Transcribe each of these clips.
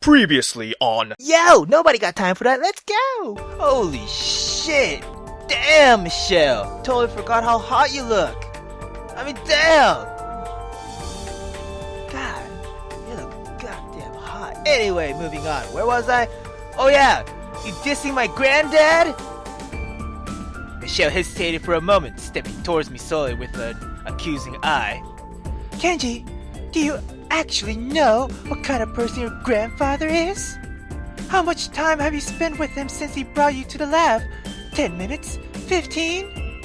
Previously on... Yo, nobody got time for that. Let's go. Holy shit. Damn, Michelle. Totally forgot how hot you look. I mean, damn. God, you look goddamn hot. Anyway, moving on. Where was I? Oh yeah, you dissing my granddad? Michelle hesitated for a moment, stepping towards me slowly with an accusing eye. Kenji, do you actually know what kind of person your grandfather is? How much time have you spent with him since he brought you to the lab? 10 minutes? 15?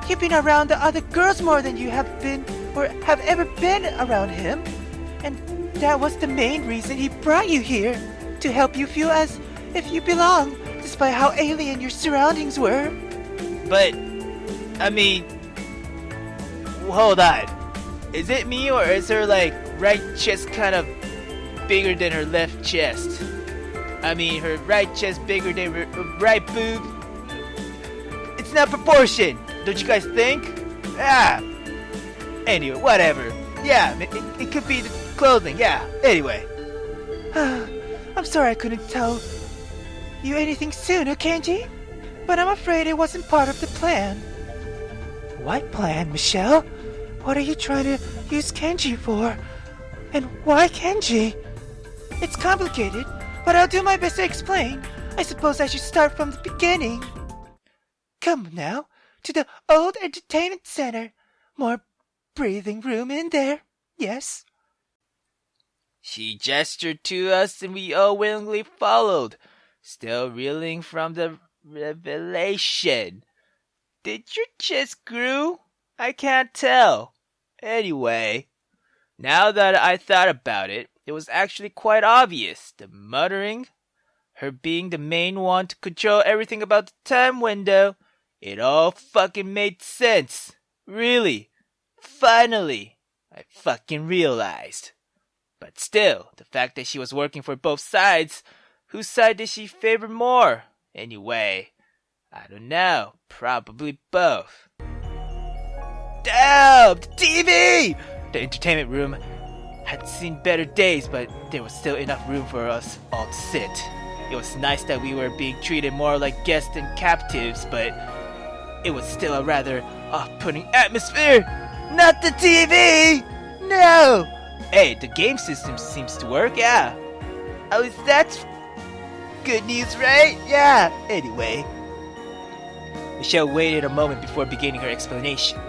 You've been around the other girls more than you have been or have ever been around him. And that was the main reason he brought you here, to help you feel as if you belong, despite how alien your surroundings were. But, I mean, hold on. Is it me, or is her, right chest kind of bigger than her left chest? I mean, her right chest bigger than her right boob? It's not proportion, don't you guys think? Anyway, whatever. Yeah, it could be the clothing, yeah. Anyway. I'm sorry I couldn't tell you anything sooner, Kenji. But I'm afraid it wasn't part of the plan. What plan, Michelle? What are you trying to use Kenji for? And why Kenji? It's complicated, but I'll do my best to explain. I suppose I should start from the beginning. Come now, to the old entertainment center. More breathing room in there, yes? She gestured to us and we all willingly followed, still reeling from the revelation. Did your chest grow? I can't tell. Anyway, now that I thought about it, it was actually quite obvious. The muttering, her being the main one to control everything about the time window, it all fucking made sense. Really. Finally, I fucking realized. But still, the fact that she was working for both sides, whose side did she favor more? Anyway, I don't know. Probably both. Damn! The TV! The entertainment room had seen better days, but there was still enough room for us all to sit. It was nice that we were being treated more like guests than captives, but it was still a rather off-putting atmosphere. Not the TV! No! Hey, the game system seems to work, yeah. At least that's good news, right? Yeah. Anyway. Michelle waited a moment before beginning her explanation.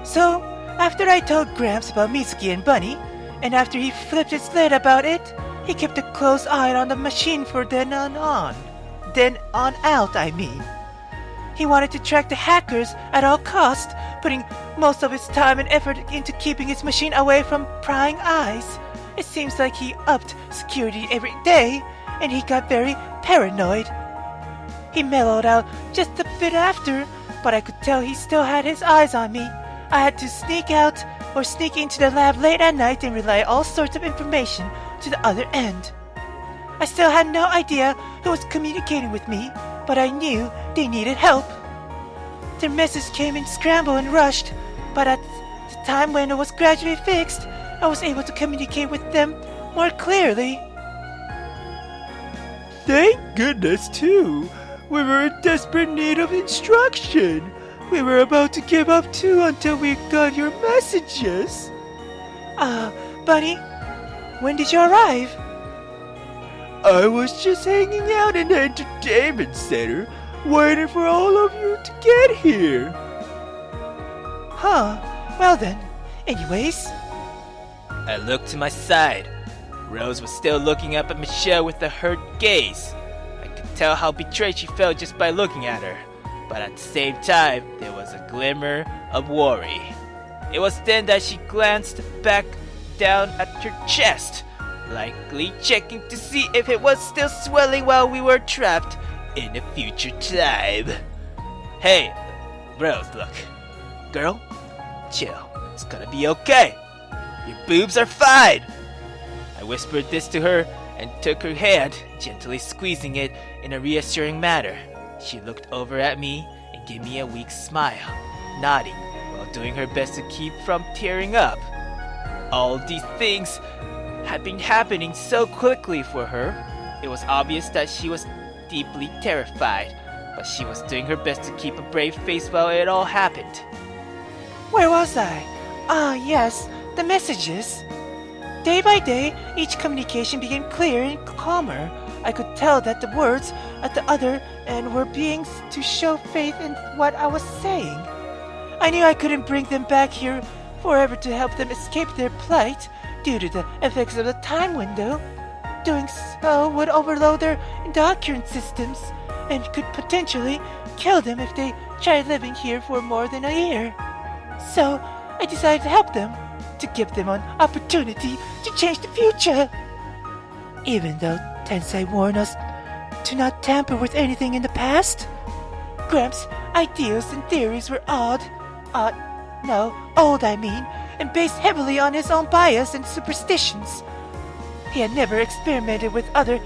So, after I told Gramps about Mizuki and Bunny, and after he flipped his lid about it, he kept a close eye on the machine for then on out, I mean. He wanted to track the hackers at all costs, putting most of his time and effort into keeping his machine away from prying eyes. It seems like he upped security every day, and he got very paranoid. He mellowed out just a bit after, but I could tell he still had his eyes on me. I had to sneak out or sneak into the lab late at night and relay all sorts of information to the other end. I still had no idea who was communicating with me, but I knew they needed help. Their message came in scrambled and rushed, but at the time when it was gradually fixed, I was able to communicate with them more clearly. Thank goodness, too. We were in desperate need of instruction. We were about to give up, too, until we got your messages. Bunny, when did you arrive? I was just hanging out in the entertainment center, waiting for all of you to get here. Huh, well then, anyways. I looked to my side. Rose was still looking up at Michelle with a hurt gaze. I could tell how betrayed she felt just by looking at her, but at the same time, there was a glimmer of worry. It was then that she glanced back down at her chest, likely checking to see if it was still swelling while we were trapped in a future time. Hey, Rose, look. Girl, chill. It's gonna be okay. Your boobs are fine. I whispered this to her and took her hand, gently squeezing it in a reassuring manner. She looked over at me and gave me a weak smile, nodding while doing her best to keep from tearing up. All these things had been happening so quickly for her. It was obvious that she was deeply terrified, but she was doing her best to keep a brave face while it all happened. Where was I? Ah, yes, the messages. Day by day, each communication became clearer and calmer. I could tell that the words at the other end were beings to show faith in what I was saying. I knew I couldn't bring them back here forever to help them escape their plight due to the effects of the time window. Doing so would overload their endocrine systems and could potentially kill them if they tried living here for more than a year. So I decided to help them, to give them an opportunity to change the future. Even though Tensei warned us to not tamper with anything in the past, Gramps' ideas and theories were old, and based heavily on his own bias and superstitions. He had never experimented with other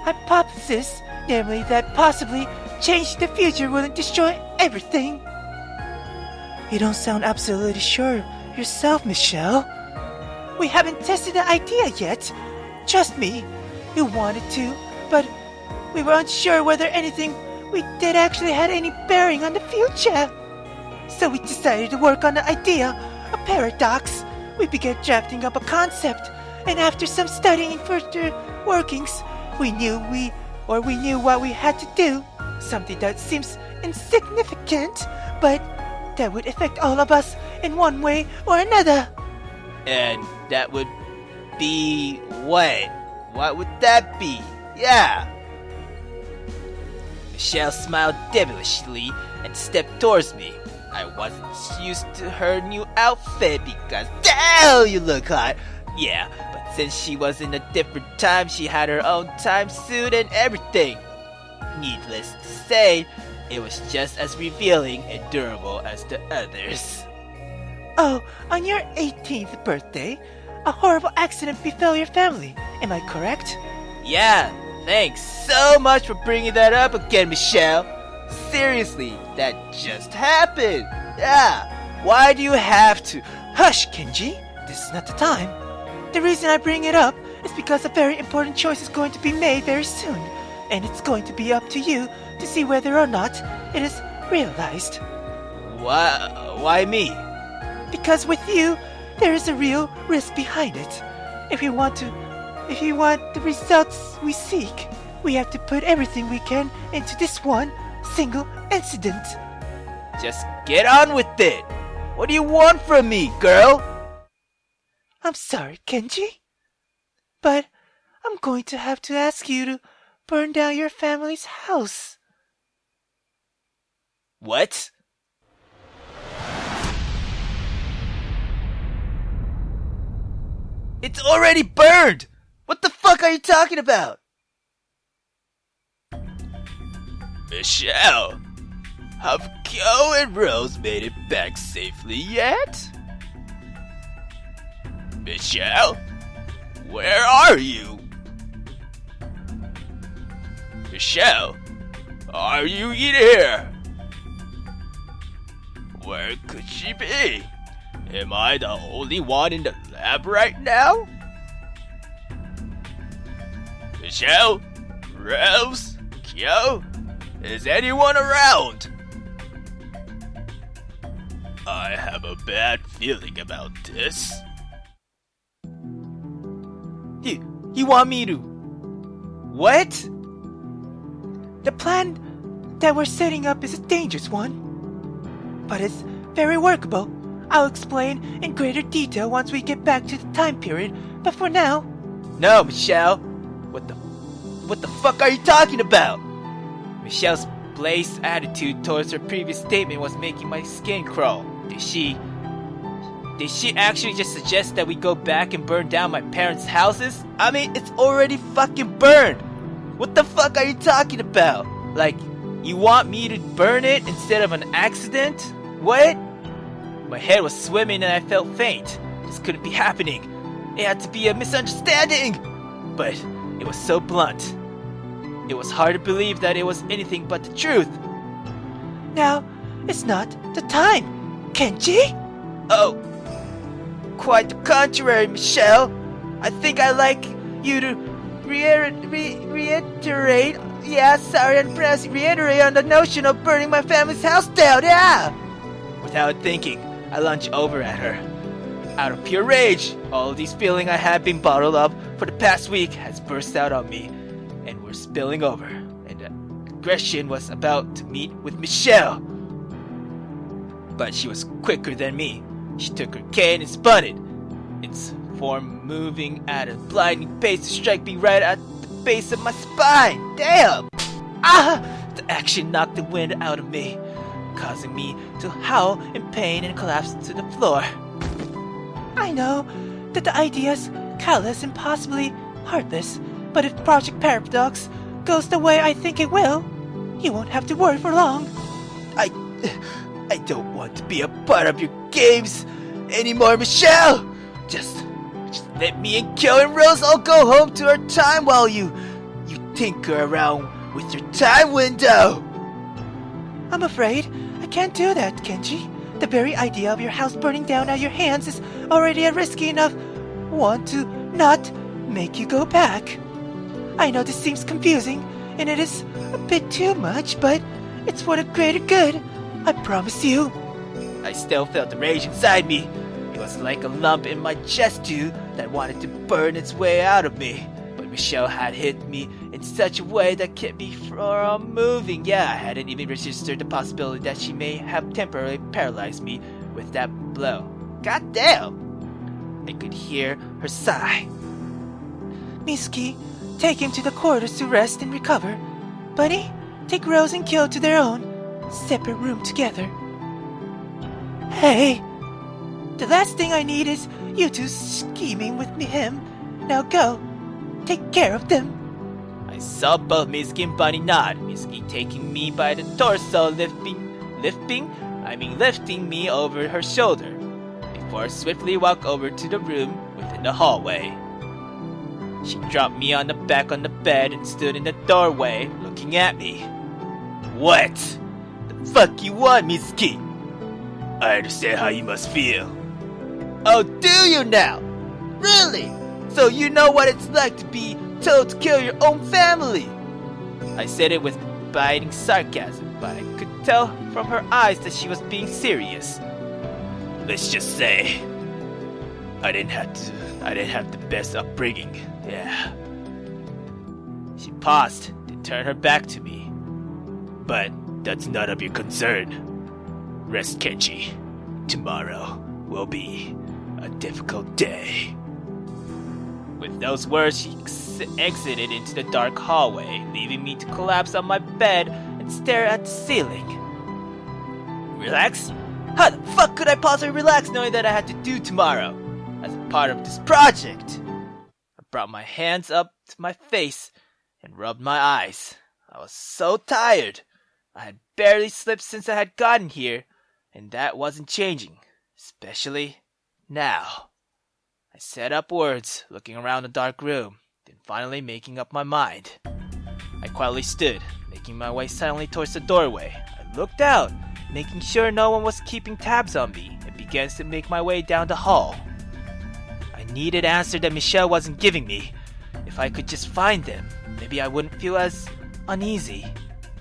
hypotheses, namely that possibly changing the future wouldn't destroy everything. You don't sound absolutely sure yourself, Michelle. We haven't tested the idea yet. Trust me, we wanted to, but we were unsure whether anything we did actually had any bearing on the future. So we decided to work on the idea, a paradox. We began drafting up a concept, and after some studying and further workings, we knew what we had to do. Something that seems insignificant, but that would affect all of us in one way or another. And that would be what? What would that be? Yeah. Michelle smiled devilishly and stepped towards me. I wasn't used to her new outfit because damn, you look hot. Yeah, but since she was in a different time, she had her own time suit and everything. Needless to say, it was just as revealing and durable as the others. Oh, on your 18th birthday, a horrible accident befell your family. Am I correct? Yeah, thanks so much for bringing that up again, Michelle. Seriously, that just happened. Yeah, why do you have to? Hush, Kenji. This is not the time. The reason I bring it up is because a very important choice is going to be made very soon, and it's going to be up to you to see whether or not it is realized. Why me? Because with you, there is a real risk behind it. If you want the results we seek, we have to put everything we can into this one single incident. Just get on with it. What do you want from me, girl? I'm sorry, Kenji, but I'm going to have to ask you to burn down your family's house. What? It's already burned! What the fuck are you talking about? Michelle, have Kyo and Rose made it back safely yet? Michelle, where are you? Michelle, are you in here? Where could she be? Am I the only one in the lab right now? Michelle? Rose? Kyo? Is anyone around? I have a bad feeling about this. You want me to... What? The plan that we're setting up is a dangerous one, but it's very workable. I'll explain in greater detail once we get back to the time period, but for now... No, Michelle. What the fuck are you talking about? Michelle's blazed attitude towards her previous statement was making my skin crawl. Did she actually just suggest that we go back and burn down my parents' houses? I mean, it's already fucking burned. What the fuck are you talking about? Like, you want me to burn it instead of an accident? What? My head was swimming and I felt faint. This couldn't be happening. It had to be a misunderstanding. But it was so blunt. It was hard to believe that it was anything but the truth. Now, it's not the time, Kenji? Oh, quite the contrary, Michelle. I think I'd like you to reiterate. Yeah, sorry, I'm pressing reiterate on the notion of burning my family's house down, yeah! Without thinking, I lunge over at her. Out of pure rage, all of these feelings I had been bottled up for the past week has burst out on me, and were spilling over, and the aggression was about to meet with Michelle. But she was quicker than me. She took her cane and spun it, its form moving at a blinding pace to strike me right at the base of my spine. Damn! Ah! The action knocked the wind out of me, causing me to howl in pain and collapse to the floor. I know that the idea's callous and possibly heartless, but if Project Paradox goes the way I think it will, you won't have to worry for long. I don't want to be a part of your games anymore, Michelle! Just let me and Kyo and Rose all go home to our time while you tinker around with your time window! I'm afraid I can't do that, Kenji. The very idea of your house burning down at your hands is already a risky enough one to not make you go back. I know this seems confusing, and it is a bit too much, but it's for the greater good, I promise you. I still felt the rage inside me. It was like a lump in my chest too that wanted to burn its way out of me. But Michelle had hit me in such a way that kept me from moving. Yeah, I hadn't even registered the possibility that she may have temporarily paralyzed me with that blow. God damn! I could hear her sigh. Mizuki, take him to the quarters to rest and recover. Bunny, take Rose and Kyo to their own separate room together. Hey! The last thing I need is you two scheming with him. Now go. Take care of them. I saw both Mizuki and Bunny nod. Mizuki taking me by the torso, lifting me over her shoulder, before swiftly walk over to the room within the hallway. She dropped me on the back on the bed and stood in the doorway, looking at me. What the fuck you want, Mizuki? I understand how you must feel. Oh, do you now? Really? So you know what it's like to be told to kill your own family? I said it with biting sarcasm, but I could tell from her eyes that she was being serious. Let's just say, I didn't have the best upbringing, yeah. She paused, then turned her back to me. But that's none of your concern. Rest, Kenji. Tomorrow will be a difficult day. With those words, she exited into the dark hallway, leaving me to collapse on my bed and stare at the ceiling. Relax? How the fuck could I possibly relax knowing that I had to do tomorrow as a part of this project? I brought my hands up to my face and rubbed my eyes. I was so tired. I had barely slept since I had gotten here, and that wasn't changing, especially now. I said upwards, looking around the dark room, then finally making up my mind. I quietly stood, making my way silently towards the doorway. I looked out, making sure no one was keeping tabs on me, and began to make my way down the hall. I needed answers that Michelle wasn't giving me. If I could just find them, maybe I wouldn't feel as uneasy.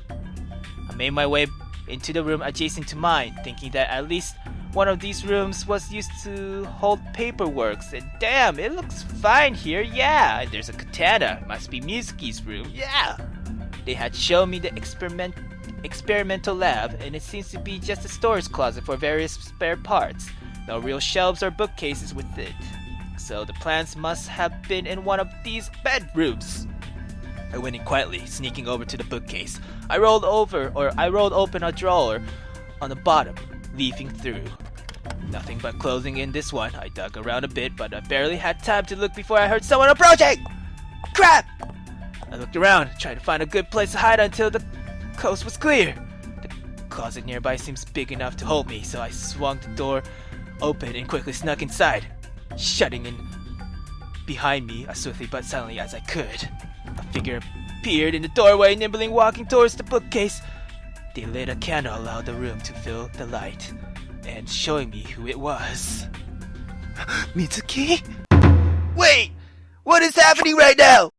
I made my way into the room adjacent to mine, thinking that at least one of these rooms was used to hold paperwork, and damn, it looks fine here, yeah. And there's a katana, it must be Mizuki's room, yeah. They had shown me the experimental lab, and it seems to be just a storage closet for various spare parts. No real shelves or bookcases with it. So the plans must have been in one of these bedrooms. I went in quietly, sneaking over to the bookcase. I rolled open a drawer on the bottom, leafing through. Nothing but clothing in this one. I dug around a bit, but I barely had time to look before I heard someone approaching! Crap! I looked around, trying to find a good place to hide until the coast was clear. The closet nearby seems big enough to hold me, so I swung the door open and quickly snuck inside, shutting in behind me as swiftly but silently as I could. A figure appeared in the doorway, nimbly walking towards the bookcase. They lit a candle, allowed the room to fill the light, and showing me who it was. Mizuki? Wait! What is happening right now?